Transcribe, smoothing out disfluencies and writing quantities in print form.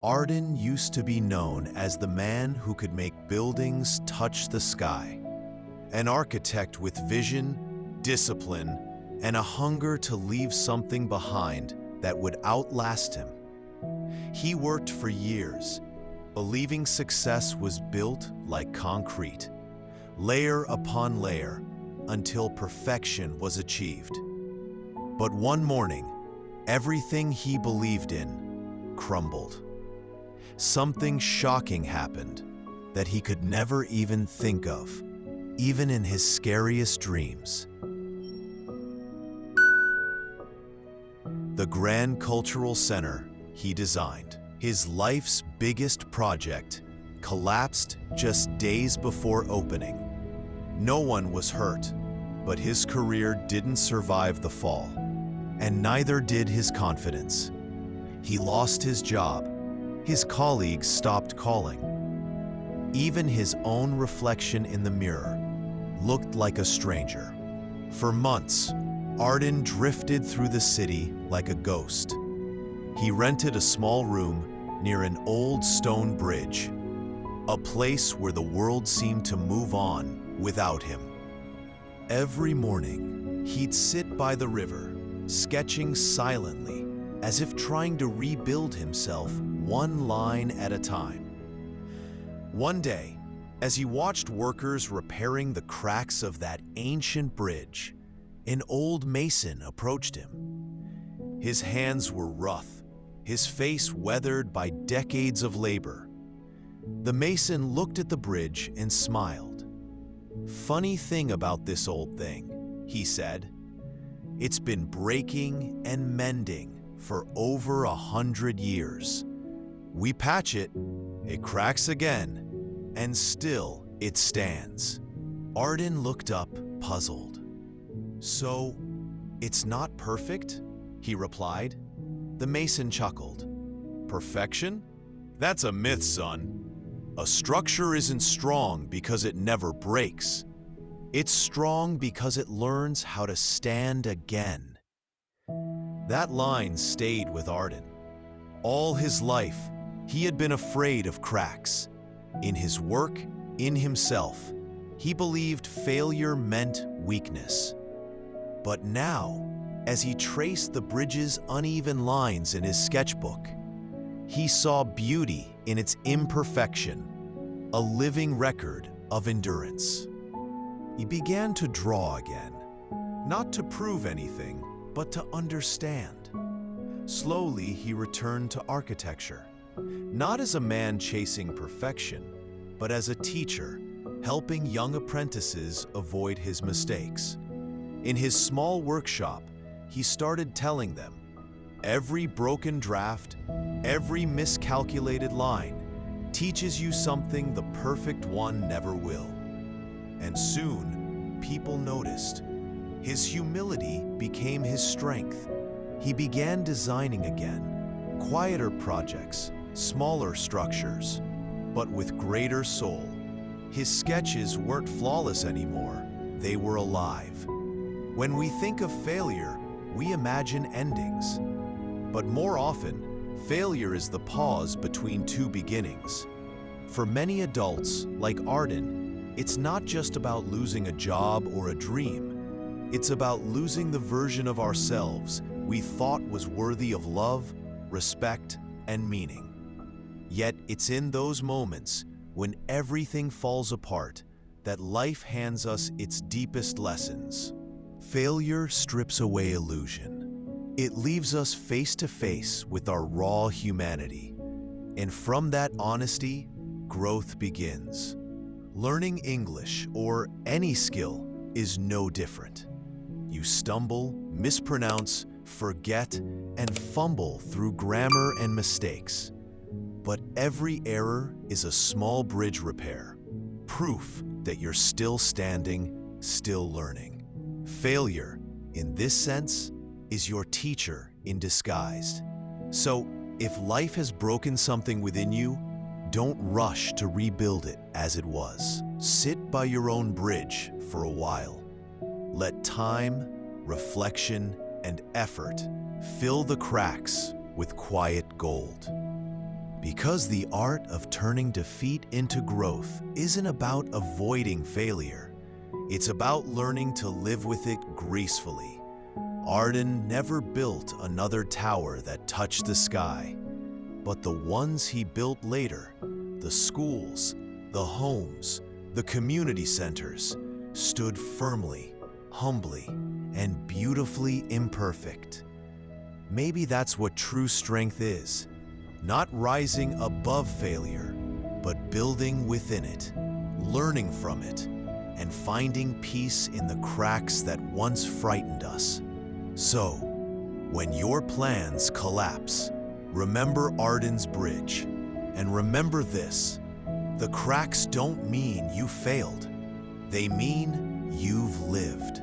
Arden used to be known as the man who could make buildings touch the sky, an architect with vision, discipline, and a hunger to leave something behind that would outlast him. He worked for years, believing success was built like concrete, layer upon layer, until perfection was achieved. But one morning, everything he believed in crumbled. Something shocking happened that he could never even think of, even in his scariest dreams. The Grand Cultural Center he designed, his life's biggest project, collapsed just days before opening. No one was hurt, but his career didn't survive the fall, and neither did his confidence. He lost his job. His colleagues stopped calling. Even his own reflection in the mirror looked like a stranger. For months, Arden drifted through the city like a ghost. He rented a small room near an old stone bridge, a place where the world seemed to move on without him. Every morning, he'd sit by the river, sketching silently, as if trying to rebuild himself one line at a time. One day, as he watched workers repairing the cracks of that ancient bridge, an old mason approached him. His hands were rough, his face weathered by decades of labor. The mason looked at the bridge and smiled. "Funny thing about this old thing," he said. "It's been breaking and mending for over 100 years. We patch it, it cracks again, and still it stands." Arden looked up, puzzled. "So, it's not perfect?" he replied. The mason chuckled. "Perfection? That's a myth, son. A structure isn't strong because it never breaks. It's strong because it learns how to stand again." That line stayed with Arden. All his life, he had been afraid of cracks. In his work, in himself, he believed failure meant weakness. But now, as he traced the bridge's uneven lines in his sketchbook, he saw beauty in its imperfection, a living record of endurance. He began to draw again, not to prove anything, but to understand. Slowly, he returned to architecture, not as a man chasing perfection, but as a teacher, helping young apprentices avoid his mistakes. In his small workshop, he started telling them, every broken draft, every miscalculated line teaches you something the perfect one never will. And soon, people noticed. His humility became his strength. He began designing again, quieter projects, smaller structures, but with greater soul. His sketches weren't flawless anymore, they were alive. When we think of failure, we imagine endings. But more often, failure is the pause between two beginnings. For many adults, like Arden, it's not just about losing a job or a dream. It's about losing the version of ourselves we thought was worthy of love, respect, and meaning. Yet it's in those moments, when everything falls apart, that life hands us its deepest lessons. Failure strips away illusion. It leaves us face to face with our raw humanity. And from that honesty, growth begins. Learning English or any skill is no different. You stumble, mispronounce, forget, and fumble through grammar and mistakes. But every error is a small bridge repair, proof that you're still standing, still learning. Failure, in this sense, is your teacher in disguise. So, if life has broken something within you, don't rush to rebuild it as it was. Sit by your own bridge for a while. Let time, reflection, and effort fill the cracks with quiet gold. Because the art of turning defeat into growth isn't about avoiding failure. It's about learning to live with it gracefully. Arden never built another tower that touched the sky, but the ones he built later, the schools, the homes, the community centers, stood firmly, humbly, and beautifully imperfect. Maybe that's what true strength is, not rising above failure, but building within it, learning from it, and finding peace in the cracks that once frightened us. So, when your plans collapse, remember Arden's bridge, and remember this: the cracks don't mean you failed. They mean you've lived.